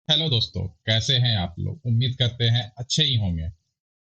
Hello दोस्तों, कैसे हैं आप लोग? उम्मीद करते हैं अच्छे ही होंगे।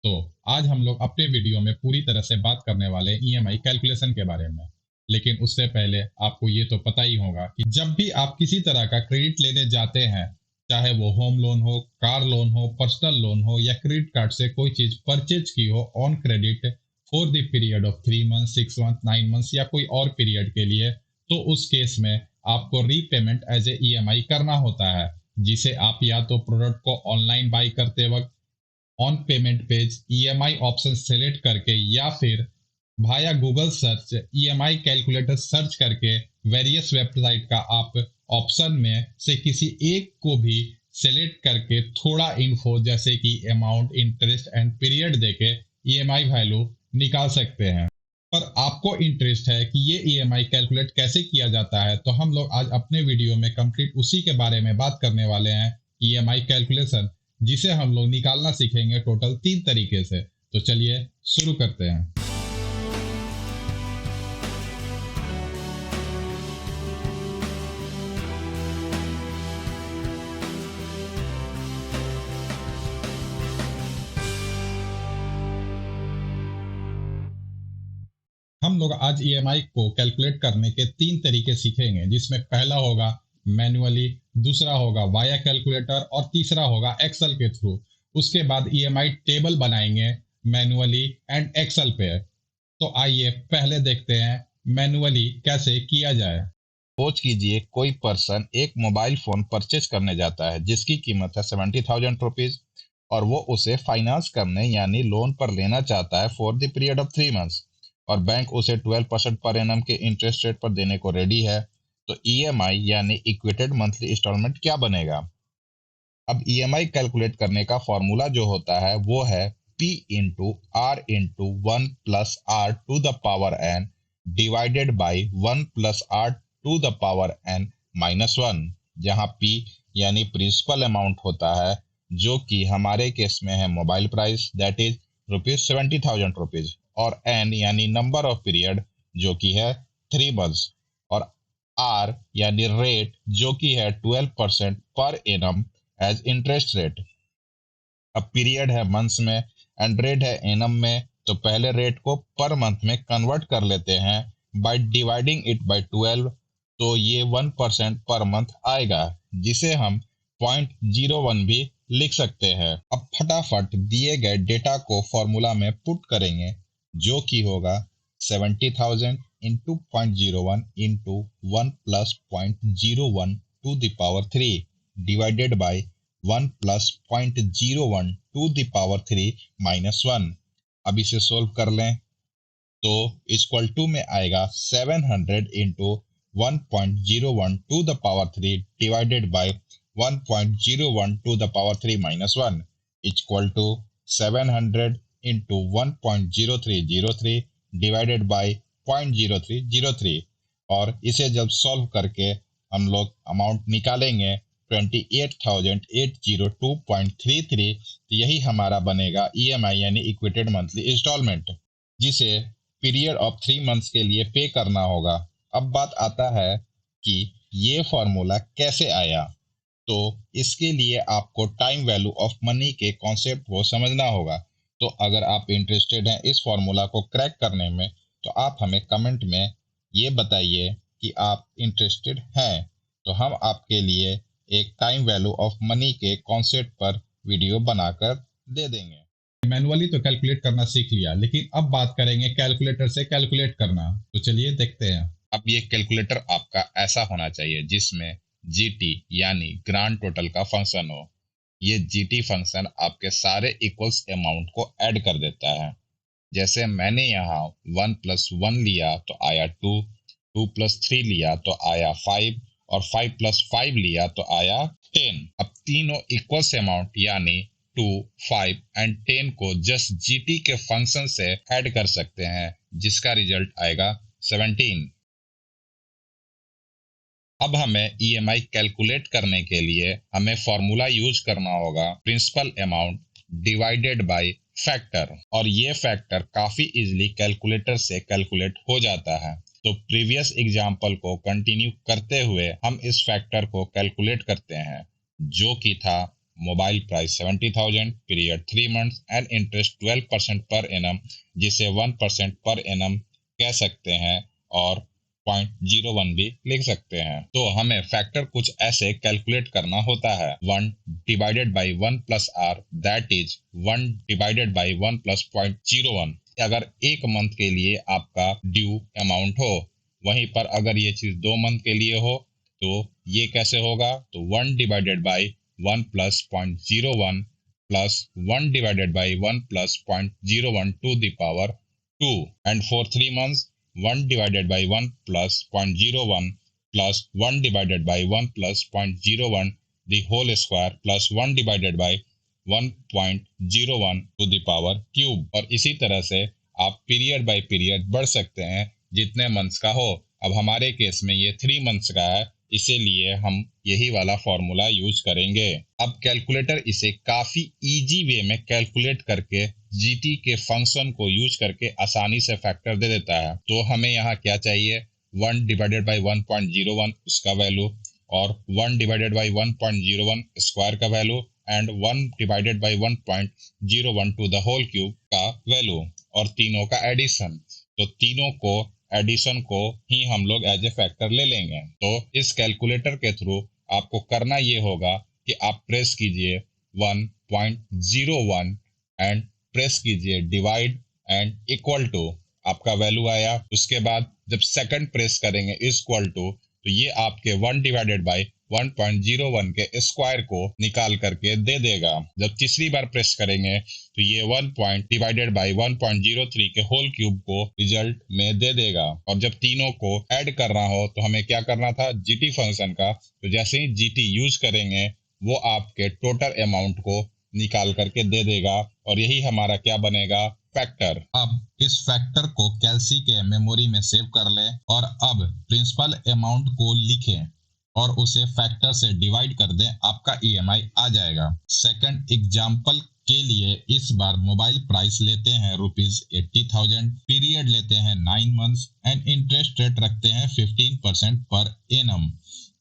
तो आज हम लोग अपने वीडियो में पूरी तरह से बात करने वाले ईएमआई कैलकुलेशन के बारे में। लेकिन उससे पहले आपको ये तो पता ही होगा कि जब भी आप किसी तरह का क्रेडिट लेने जाते हैं, चाहे वो होम लोन हो, कार लोन हो, पर्सनल लोन हो या क्रेडिट कार्ड से कोई चीज परचेज की हो on credit for the period of 3 month, 6 month, 9 months या कोई और पीरियड के लिए, तो उस केस में आपको रीपेमेंट एज ए ईएमआई करना होता है, जिसे आप या तो प्रोडक्ट को ऑनलाइन बाई करते वक्त on payment page EMI option select करके या फिर भाया Google search EMI calculator search करके वेरियस वेबसाइट का आप ऑप्शन में से किसी एक को भी सेलेक्ट करके थोड़ा इन्फो जैसे कि अमाउंट, इंटरेस्ट एंड पीरियड देके ईएमआई वैल्यू निकाल सकते हैं। पर आपको इंटरेस्ट है कि ये ईएमआई कैलकुलेट कैसे किया जाता है, तो हम लोग आज अपने वीडियो में कंप्लीट उसी के बारे में बात करने वाले हैं, ईएमआई कैलकुलेशन, जिसे हम लोग निकालना सीखेंगे टोटल 3 तरीके से। तो चलिए शुरू करते हैं। हम लोग आज ईएमआई को कैलकुलेट करने के 3 तरीके सीखेंगे, जिसमें पहला होगा मैन्युअली, दूसरा होगा वाया कैलकुलेटर और तीसरा होगा एक्सेल के थ्रू। उसके बाद ईएमआई टेबल बनाएंगे मैन्युअली एंड एक्सेल पे। तो आइए पहले देखते हैं मैन्युअली कैसे किया जाए। सपोज कीजिए कोई पर्सन एक मोबाइल फोन परचेज करने जाता है जिसकी कीमत है 70,000 रुपीज और वो उसे फाइनेंस करने यानी लोन पर लेना चाहता है for the period of 3 months और बैंक उसे 12% पर एनम के इंटरेस्ट रेट पर देने को रेडी है। तो ईएमआई यानी इक्वेटेड मंथली इंस्टॉलमेंट क्या बनेगा? अब ईएमआई कैलकुलेट करने का फॉर्मूला जो होता है वो है P into R into 1 + r to the power n divided by 1 + r to the power n-1, जहाँ P यानी प्रिंसिपल अमाउंट होता है जो कि हमारे केस में है मोबाइल प्राइस, दैट इज ₹70,000, और n यानी नंबर ऑफ पीरियड जो कि है 3 मंथ्स, और r यानी रेट जो कि है 12% पर एनम एज इंटरेस्ट रेट। अब पीरियड है मंथ्स में एंड रेट है एनम में, तो पहले रेट को पर मंथ में कन्वर्ट कर लेते हैं बाय डिवाइडिंग इट बाय 12। तो ये 1% पर मंथ आएगा, जिसे हम 0.01 भी लिख सकते हैं। अब फटाफट दिए गए डेटा को फॉर्मूला में पुट करेंगे, जो कि होगा 70,000 into 0.01 into 1 + 0.01 to the power 3 divided by 1 + 0.01 to the power 3 - 1। अब इसे सोल्व कर लें तो इक्वल टू में आएगा 700 into 1.01 to the power 3 divided by 1.01 to the power 3 - 1 equal to 700 into 1.0303 divided by 0.0303। और इसे जब सॉल्व करके हम लोग अमाउंट निकालेंगे 28,802.33, तो यही हमारा बनेगा ईएमआई यानी इक्वेटेड मंथली इंस्टॉलमेंट, जिसे पीरियड ऑफ 3 मंथ्स के लिए पे करना होगा। अब बात आता है कि ये फॉर्मूला कैसे आया। तो इसके लिए आपको टाइम वैल्यू ऑफ मनी के कॉन्सेप्ट को समझना होगा। तो अगर आप इंटरेस्टेड हैं इस फॉर्मूला को क्रैक करने में, तो आप हमें कमेंट में ये बताइए कि आप इंटरेस्टेड हैं, तो हम आपके लिए एक टाइम वैल्यू ऑफ मनी के कॉन्सेप्ट पर वीडियो बनाकर दे देंगे। मैनुअली तो कैलकुलेट करना सीख लिया, लेकिन अब बात करेंगे कैलकुलेटर से कैलकुलेट करना। तो चलिए देखते हैं। अब ये कैलकुलेटर आपका ऐसा होना चाहिए जिसमें जीटी यानी ग्रांड टोटल का फंक्शन हो। ये जीटी फंक्शन आपके सारे इक्वल्स अमाउंट को ऐड कर देता है। जैसे मैंने यहाँ 1 + 1 लिया तो आया 2, 2 + 3 लिया तो आया 5, और 5 + 5 लिया तो आया 10। अब तीनों इक्वल्स अमाउंट यानी 2, 5 एंड 10 को जस्ट जीटी के फंक्शन से ऐड कर सकते हैं, जिसका रिजल्ट आएगा 17। अब हमें ईएमआई कैलकुलेट करने के लिए हमें फॉर्मूला यूज करना होगा principal amount divided by factor, और ये फैक्टर काफी इजीली कैलकुलेटर से कैलकुलेट हो जाता है। तो प्रीवियस एग्जांपल को कंटिन्यू करते हुए हम इस फैक्टर को कैलकुलेट करते हैं, जो कि था mobile price 70,000, period 3 months and interest 12% पर एनम, जिसे 1% पर एनम कह सकते हैं और 0.01 भी लिख सकते हैं। तो हमें फैक्टर कुछ ऐसे कैलकुलेट करना होता है। 1 divided by 1 plus R, that is 1 divided by 1 plus 0.01। अगर एक मंथ के लिए आपका ड्यू अमाउंट हो, वहीं पर अगर ये चीज 2 मंथ के लिए हो तो ये कैसे होगा? तो 1 divided by 1 plus 0.01 plus 1 divided by 1 plus 0.01 to the power 2, and for 3 months 1 divided by 1 plus 0.01 plus 1 divided by 1 plus 0.01 the whole square plus 1 divided by 1.01 to the power cube। और इसी तरह से आप पीरियड बाय पीरियड बढ़ सकते हैं जितने months का हो। अब हमारे केस में ये 3 मंथ्स का है, इसीलिए हम यही वाला फॉर्मूला यूज करेंगे। अब कैलकुलेटर इसे काफी इजी वे में कैलकुलेट करके जीटी के फंक्शन को यूज करके आसानी से फैक्टर दे देता है। तो हमें यहाँ क्या चाहिए? 1 डिवाइडेड बाई 1.01 उसका वैल्यू, और 1 डिवाइडेड बाई 1.01 स्क्वायर का value, and 1 divided by 1.01 to the whole cube का वैल्यू, और तीनों का एडिशन। तो तीनों को एडिशन को ही हम लोग एज ए फैक्टर ले लेंगे। तो इस कैलकुलेटर के थ्रू आपको करना ये होगा कि आप प्रेस कीजिए 1.01 एंड प्रेस कीजिए डिवाइड एंड इक्वल टू, आपका वैल्यू आया। उसके बाद जब सेकंड प्रेस करेंगे इक्वल टू, तो ये आपके 1 डिवाइडेड बाई 1.01 के स्क्वायर को निकाल करके दे देगा। जब तीसरी बार प्रेस करेंगे तो ये 1 डिवाइडेड बाई 1.03 के होल क्यूब को रिजल्ट में दे देगा। और जब तीनों को ऐड करना हो तो हमें क्या करना था? जीटी फंक्शन का। तो जैसे ही जीटी यूज करेंगे वो आपके टोटल अमाउंट को निकाल करके दे देगा, और यही हमारा क्या बनेगा? फैक्टर। अब इस फैक्टर को कैल्सी के मेमोरी में सेव कर लें और अब प्रिंसिपल अमाउंट को लिखें और उसे फैक्टर से डिवाइड कर दें, आपका ईएमआई आ जाएगा। सेकंड एग्जांपल के लिए इस बार मोबाइल प्राइस लेते हैं ₹80,000, पीरियड लेते हैं 9 मंथ्स एंड इंटरेस्ट रेट रखते हैं 15% पर एनम।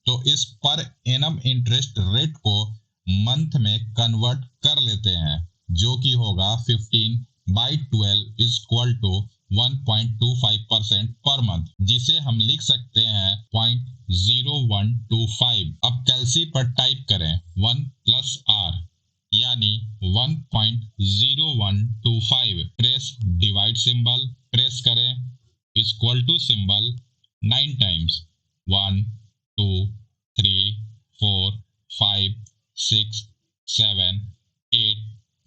तो इस पर एनम इंटरेस्ट रेट को मंथ में कन्वर्ट कर लेते हैं, जो कि होगा 15/12 is equal to 1.25% per month, जिसे हम लिख सकते हैं 0.0125। अब कैल्सी पर टाइप करें 1 प्लस आर यानी 1.0125, प्रेस डिवाइड सिंबल, प्रेस करें इक्वल टू सिंबल 9 टाइम्स, 1 2 3 4 5 6 7 8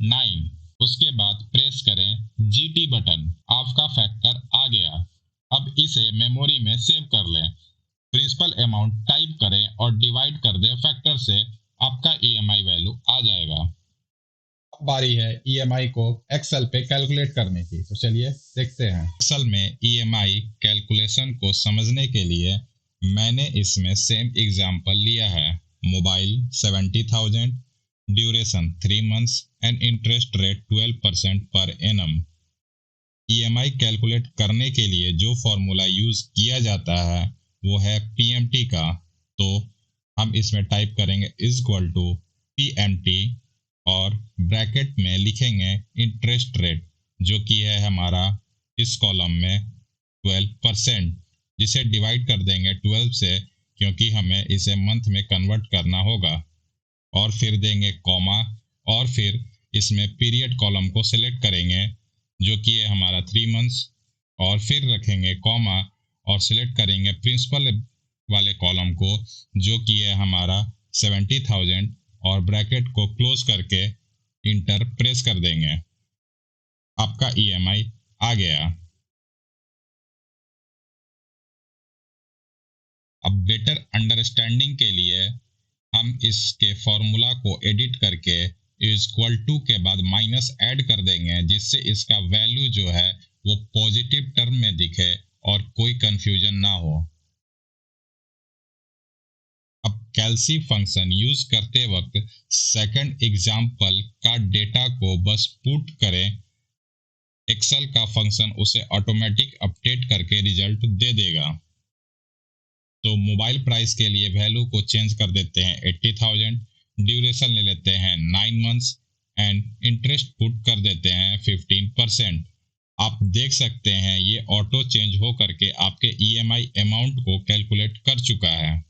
9। उसके बाद प्रेस करें जीटी बटन, आपका फैक्टर आ गया। अब इसे मेमोरी में सेव कर लें, प्रिंसिपल अमाउंट टाइप करें और डिवाइड कर दें फैक्टर से, आपका ईएमआई वैल्यू आ जाएगा। अब बारी है ईएमआई को एक्सेल पे कैलकुलेट करने की, तो चलिए देखते हैं। एक्सेल में ईएमआई कैलकुलेशन को समझने के लिए मैंने इसमें सेम एग्जांपल लिया है। Mobile 70,000, duration 3 months and interest rate 12% पर एनम। ईएमआई कैलकुलेट करने के लिए जो फॉर्मूला यूज किया जाता है वो है पीएमटी का। तो हम इसमें टाइप करेंगे इज इक्वल टू पीएमटी और ब्रैकेट में लिखेंगे इंटरेस्ट रेट, जो कि है हमारा इस कॉलम में 12%, जिसे डिवाइड कर देंगे 12 से, क्योंकि हमें इसे मंथ में कन्वर्ट करना होगा। और फिर देंगे कॉमा, और फिर इसमें पीरियड कॉलम को सिलेक्ट करेंगे, जो कि है हमारा 3 मंथ्स, और फिर रखेंगे कॉमा और सिलेक्ट करेंगे प्रिंसिपल वाले कॉलम को, जो कि है हमारा 70,000, और ब्रैकेट को क्लोज करके इंटर प्रेस कर देंगे। आपका ईएमआई आ गया। अब बेटर अंडरस्टैंडिंग के लिए हम इसके फॉर्मूला को एडिट करके इज इक्वल टू के बाद माइनस ऐड कर देंगे, जिससे इसका वैल्यू जो है वो पॉजिटिव टर्म में दिखे और कोई कंफ्यूजन ना हो। अब कैल्सी फंक्शन यूज करते वक्त सेकंड एग्जांपल का डेटा को बस पुट करें, एक्सेल का फंक्शन उसे ऑटोमेटिक अपडेट करके रिजल्ट दे देगा। तो मोबाइल प्राइस के लिए वैल्यू को चेंज कर देते हैं 80,000, ड्यूरेशन ले लेते हैं 9 मंथ्स एंड इंटरेस्ट पुट कर देते हैं 15%। आप देख सकते हैं ये ऑटो चेंज हो करके आपके ईएमआई अमाउंट को कैलकुलेट कर चुका है।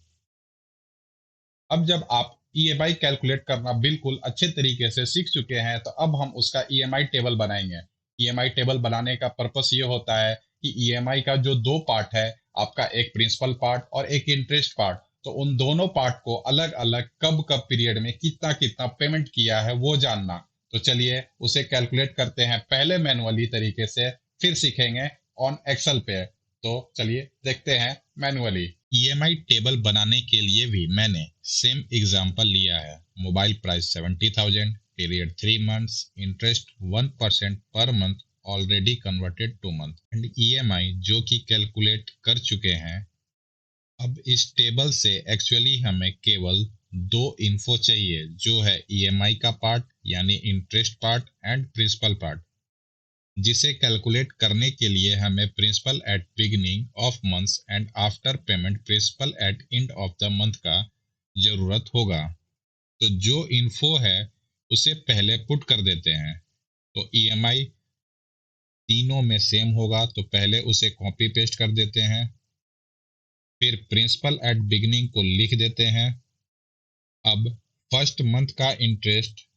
अब जब आप ईएमआई कैलकुलेट करना बिल्कुल अच्छे तरीके से सीख चुके हैं तो अब हम उसका ईएमआई टेबल बनाएंगे। ईएमआई टेबल बनाने का पर्पस ये होता है कि ईएमआई का जो दो पार्ट है, आपका एक प्रिंसिपल पार्ट और एक इंटरेस्ट पार्ट, तो उन दोनों पार्ट को अलग अलग कब कब पीरियड में कितना कितना पेमेंट किया है वो जानना। तो चलिए उसे कैलकुलेट करते हैं, पहले मैनुअली तरीके से, फिर सीखेंगे ऑन एक्सेल पे। तो चलिए देखते हैं मैनुअली। ईएमआई टेबल बनाने के लिए भी मैंने सेम एग्जांपल लिया है। Mobile price 70,000, period 3 months, interest 1% per month already converted two month and EMI जो कि कैलकुलेट कर चुके हैं। अब इस टेबल से एक्चुअली हमें केवल दो इन्फो चाहिए, जो है ईएमआई का पार्ट यानी interest part and principal part, जिसे कैलकुलेट करने के लिए हमें principal at beginning of months and after payment principal at end of the month का जरूरत होगा। तो जो इन्फो है उसे पहले पुट कर देते हैं। तो ईएमआई तीनों में सेम होगा, तो पहले उसे कॉपी पेस्ट कर देते हैं, फिर प्रिंसिपल एट बिगिनिंग को लिख देते हैं। अब फर्स्ट मंथ का इंटरेस्ट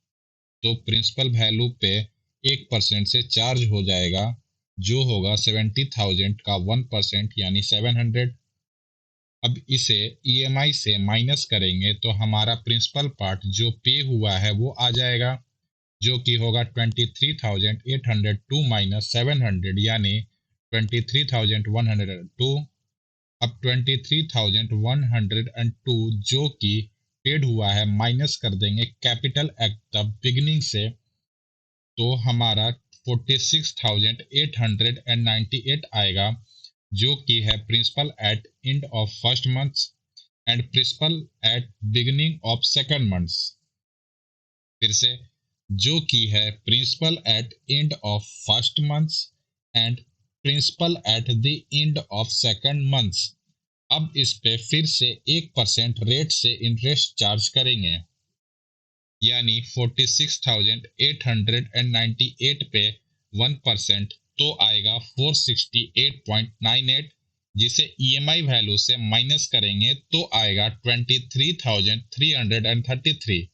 तो प्रिंसिपल वैल्यू पे 1% से चार्ज हो जाएगा, जो होगा 70,000 का 1% यानी 700। अब इसे ईएमआई से माइनस करेंगे तो हमारा प्रिंसिपल पार्ट जो पे हुआ है वो आ जाएगा, जो कि होगा 23,802 माइनस 700 यानी 23,102। अब 23,102 जो कि पेड हुआ है माइनस कर देंगे कैपिटल एट द बिगिनिंग से, तो हमारा 46,898 आएगा, जो कि है principal at end of first month and principal at beginning of second month. फिर से, जो कि है principal at end of first month and principal at the end of second month. अब इस पे फिर से 1% रेट से इंटरेस्ट चार्ज करेंगे, यानी 46,898 पे 1% तो आएगा 468.98, जिसे ईएमआई वैल्यू से माइनस करेंगे तो आएगा 23,333,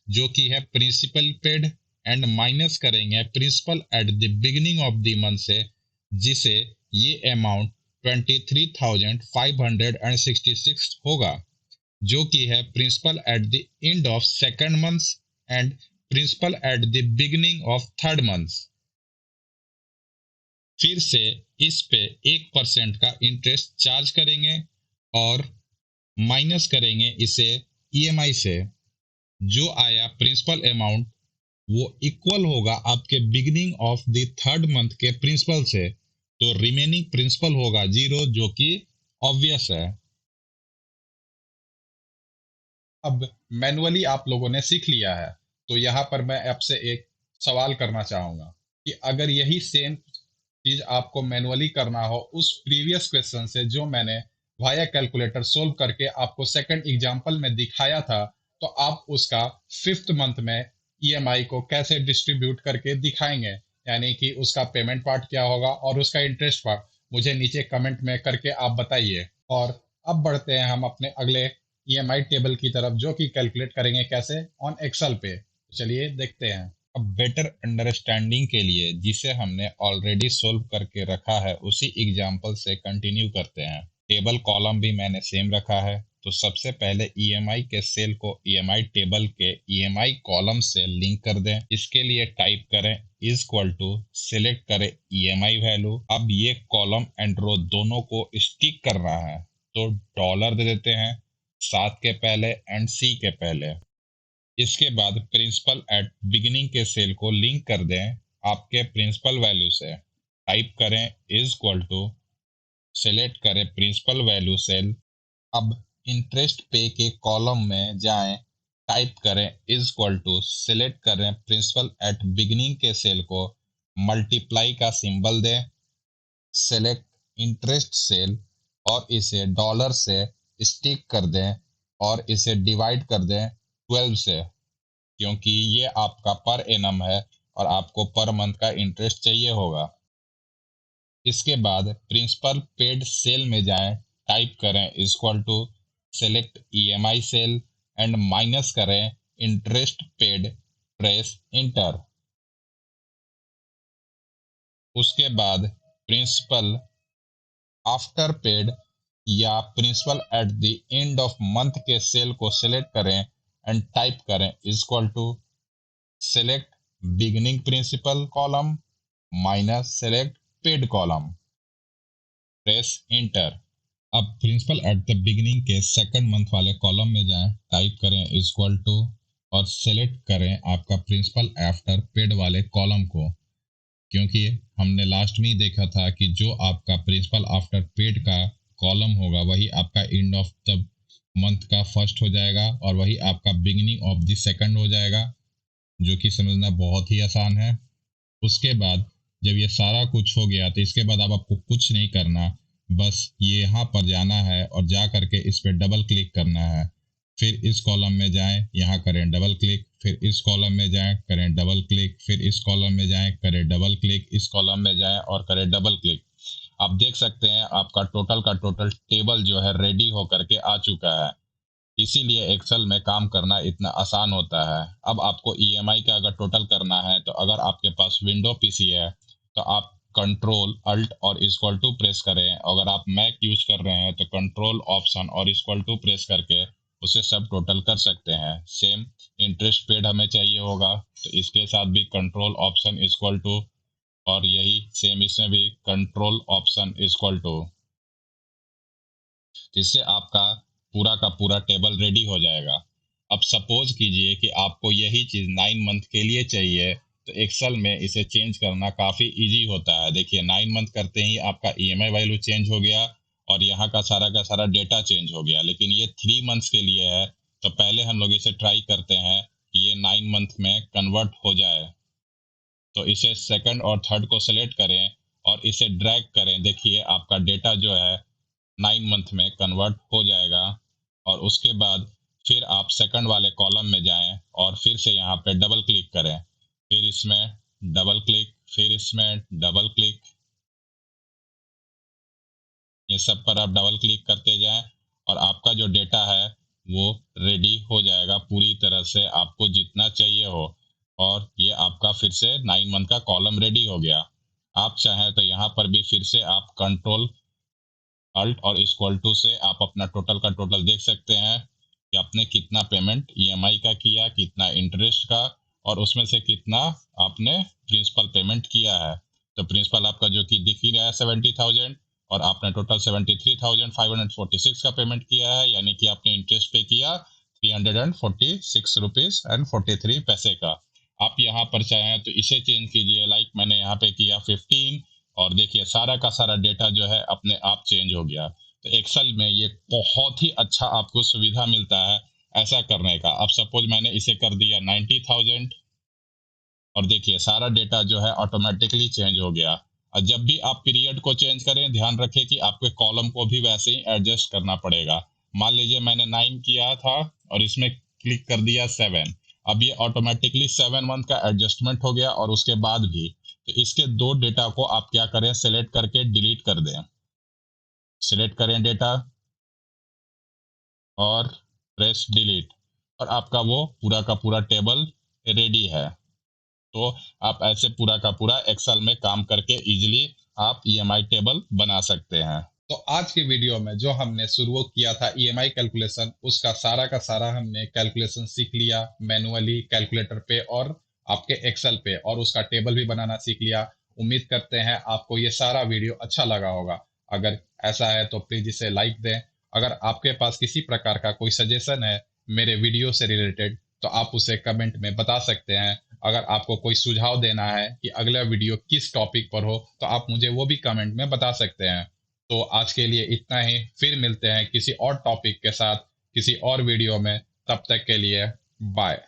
जो कि है प्रिंसिपल पेड, एंड माइनस करेंगे principal at the beginning of the month से, जिसे ये अमाउंट 23,566 होगा, जो कि है principal at the end of second month and principal at the beginning of third month. फिर से इस पे 1% का इंटरेस्ट चार्ज करेंगे और माइनस करेंगे इसे ईएमआई से। जो आया प्रिंसिपल अमाउंट वो इक्वल होगा आपके beginning of the third month के प्रिंसिपल से, तो रिमेनिंग प्रिंसिपल होगा 0, जो कि ऑब्वियस है। अब मैनुअली आप लोगों ने सीख लिया है, तो यहाँ पर मैं आपसे एक सवाल करना चाहूंगा कि अगर यही सेम चीज आपको मैनुअली करना हो उस प्रीवियस क्वेश्चन से जो मैंने वाया कैलकुलेटर सोल्व करके आपको सेकंड एग्जांपल में दिखाया था, तो आप उसका फिफ्थ मंथ में ईएमआई को कैसे डिस्ट्रीब्यूट करके दिखाएंगे, यानी कि उसका पेमेंट पार्ट क्या होगा और उसका इंटरेस्ट पार्ट, मुझे नीचे कमेंट में करके आप बताइए। और अब बढ़ते हैं हम अपने अगले ईएमआई टेबल की तरफ, जो कि कैलकुलेट करेंगे कैसे ऑन एक्सेल पे। चलिए देखते हैं। अब बेटर अंडरस्टैंडिंग के लिए जिसे हमने ऑलरेडी सोल्व करके रखा है उसी एग्जांपल से कंटिन्यू करते हैं। टेबल कॉलम भी मैंने सेम रखा है, तो सबसे पहले ईएमआई के सेल को ईएमआई टेबल के ईएमआई कॉलम से लिंक कर दें। इसके लिए टाइप करें इज इक्वल टू, सिलेक्ट करें ईएमआई वैल्यू। अब ये कॉलम एंड रो दोनों को स्टिक करना है, तो डॉलर दे देते हैं 7 के पहले एंड सी के पहले। इसके बाद प्रिंसिपल एट बिगिनिंग के सेल को लिंक कर दें आपके प्रिंसिपल वैल्यू से। टाइप करें इज इक्वल टू, सेलेक्ट करें प्रिंसिपल वैल्यू सेल। अब इंटरेस्ट पे के कॉलम में जाएं, टाइप करें इज इक्वल टू, सेलेक्ट करें प्रिंसिपल एट बिगिनिंग के सेल को, मल्टीप्लाई का सिंबल दें, सेलेक्ट इंटरेस्ट सेल और इसे डॉलर से स्टिक कर दें और इसे डिवाइड कर दें 12 से, क्योंकि ये आपका पर एनम है और आपको पर मंथ का इंटरेस्ट चाहिए होगा। इसके बाद प्रिंसिपल पेड सेल में जाएं, टाइप करें equal to select EMI cell and minus करें इंटरेस्ट पेड, प्रेस इंटर। उसके बाद प्रिंसिपल आफ्टर पेड या principal at the end of month के सेल को सिलेक्ट करें एंड टाइप करें equal to select beginning principal column minus select paid column, press enter. अब principal at the beginning के second month वाले column में जाएं, टाइप करें इक्वल टू और सेलेक्ट करें आपका प्रिंसिपल आफ्टर पेड वाले कॉलम को, क्योंकि हमने लास्ट में ही देखा था कि जो आपका प्रिंसिपल आफ्टर पेड का कॉलम होगा वही आपका एंड ऑफ द मंथ का फर्स्ट हो जाएगा और वही आपका बिगिनिंग ऑफ द सेकंड हो जाएगा, जो कि समझना बहुत ही आसान है। उसके बाद जब ये सारा कुछ हो गया तो इसके बाद अब आपको कुछ नहीं करना, बस ये यहाँ पर जाना है और जा करके इस पर डबल क्लिक करना है। फिर इस कॉलम में जाएं, यहाँ करें डबल क्लिक, फिर इस कॉलम में जाएं, करें डबल क्लिक, फिर इस कॉलम में जाएं, करें डबल क्लिक, इस कॉलम में जाएं और करें डबल क्लिक। आप देख सकते हैं आपका टोटल का टोटल टेबल जो है रेडी होकर के आ चुका है। इसीलिए एक्सेल में काम करना इतना आसान होता है। अब आपको ईएमआई का अगर टोटल करना है तो अगर आपके पास विंडो पीसी है तो आप कंट्रोल अल्ट और इक्वल टू प्रेस करें। अगर आप मैक यूज कर रहे हैं तो कंट्रोल ऑप्शन और इक्वल टू प्रेस करके उसे सब टोटल कर सकते हैं। सेम इंटरेस्ट पेड हमें चाहिए होगा तो इसके साथ भी कंट्रोल ऑप्शन इक्वल टू और यही सेम इसमें भी कंट्रोल ऑप्शन इक्वल टू, जिससे आपका पूरा का पूरा टेबल रेडी हो जाएगा। अब सपोज कीजिए कि आपको यही चीज़ 9 मंथ के लिए चाहिए तो एक्सेल में इसे चेंज करना काफ़ी इजी होता है। देखिए 9 मंथ करते ही आपका ईएमआई वैल्यू चेंज हो गया और यहाँ का सारा डेटा चेंज हो गया। लेकिन ये 3 मंथ्स के लिए है तो पहले हम लोग इसे ट्राई करते हैं कि ये 9 मंथ में कन्वर्ट हो जाए। तो इसे सेकंड और थर्ड को सेलेक्ट करें और इसे ड्रैग करें। देखिए आपका डेटा जो है 9 मंथ में कन्वर्ट हो जाएगा। और उसके बाद फिर आप सेकंड वाले कॉलम में जाएं और फिर से यहाँ पे डबल क्लिक करें, फिर इसमें डबल क्लिक, फिर इसमें डबल क्लिक, ये सब पर आप डबल क्लिक करते जाएं और आपका जो डेटा है वो रेडी हो जाएगा पूरी तरह से, आपको जितना चाहिए हो। और ये आपका फिर से 9 मंथ का कॉलम रेडी हो गया। आप चाहें तो यहाँ पर भी फिर से आप कंट्रोल अल्ट और इक्वल टू से आप अपना टोटल का टोटल देख सकते हैं कि आपने कितना पेमेंट ईएमआई का किया, कितना इंटरेस्ट का और उसमें से कितना आपने प्रिंसिपल पेमेंट किया है। तो प्रिंसिपल आपका जो कि दिख ही रहा है 70,000 और आपने टोटल 73,546 का पेमेंट किया है, यानी कि आपने इंटरेस्ट पे किया 346 रुपीज एंड 43 पैसे का। आप यहाँ पर चाहें तो इसे चेंज कीजिए, लाइक मैंने यहाँ पे किया 15 और देखिए सारा का सारा डेटा जो है अपने आप चेंज हो गया। तो एक्सेल में ये बहुत ही अच्छा आपको सुविधा मिलता है ऐसा करने का। अब सपोज मैंने इसे कर दिया 90,000 और देखिए सारा डेटा जो है ऑटोमेटिकली चेंज हो गया। और जब भी आप पीरियड को चेंज करें ध्यान रखें कि आपके कॉलम को भी वैसे ही एडजस्ट करना पड़ेगा। मान लीजिए मैंने 9 किया था और इसमें क्लिक कर दिया 7, अब ये ऑटोमेटिकली 7 मंथ का एडजस्टमेंट हो गया। और उसके बाद भी तो इसके दो डेटा को आप क्या करें, सेलेक्ट करके डिलीट कर दें। सिलेक्ट करें डेटा और प्रेस डिलीट और आपका वो पूरा का पूरा टेबल रेडी है। तो आप ऐसे पूरा का पूरा एक्सेल में काम करके इजीली आप ईएमआई टेबल बना सकते हैं। तो आज की वीडियो में जो हमने शुरू किया था ईएमआई कैलकुलेशन, उसका सारा का सारा हमने कैलकुलेशन सीख लिया मैनुअली कैलकुलेटर पे और आपके एक्सेल पे, और उसका टेबल भी बनाना सीख लिया। उम्मीद करते हैं आपको ये सारा वीडियो अच्छा लगा होगा। अगर ऐसा है तो प्लीज इसे लाइक दें। अगर आपके पास किसी प्रकार का कोई सजेशन है मेरे वीडियो से रिलेटेड तो आप उसे कमेंट में बता सकते हैं। अगर आपको कोई सुझाव देना है कि अगला वीडियो किस टॉपिक पर हो तो आप मुझे वो भी कमेंट में बता सकते हैं। तो आज के लिए इतना ही, फिर मिलते हैं किसी और टॉपिक के साथ किसी और वीडियो में। तब तक के लिए बाय।